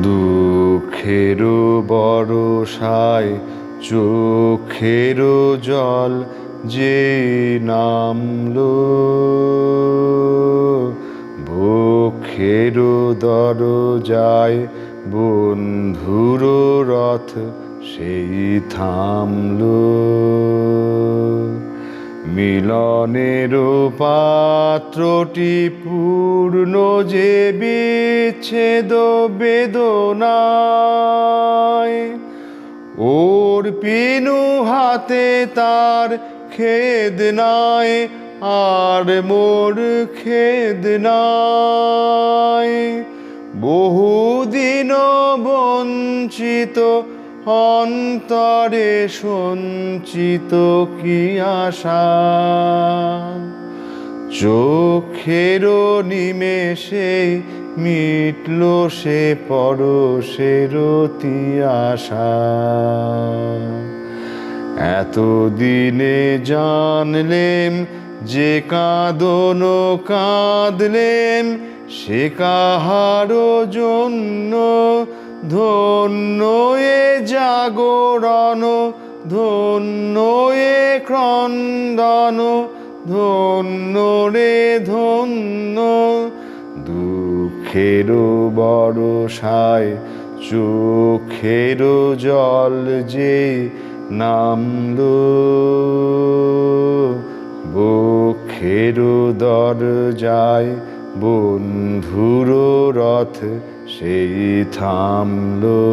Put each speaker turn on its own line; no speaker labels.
দুঃখের বরষায় চোখের জল যে নামলো, বক্ষের দরজায় বন্ধুর রথ সেই থামলো। মিলনের পাত্রটি পূর্ণ যে বিচ্ছেদ বেদনায়, ওর পিনু হাতে তার খেদ নাই, আর মোর খেদ নাই। বহুদিন বঞ্চিত অন্তরে সঞ্চিত কি আশা, চোখের নিমেষে মিটল সে পরশের তিয়াসা। এতদিনে জানলেম যে কাঁদন কাঁদলেম সে কাহারো জন্য, ধন্য এ জাগরণ, ধন্য এ ক্রন্দন, ধন্য রে ধন্য। দুঃখের বরষায় চোখের জল যে নামলো, বক্ষের দরজায় বন্ধুর রথ সেই থামলো।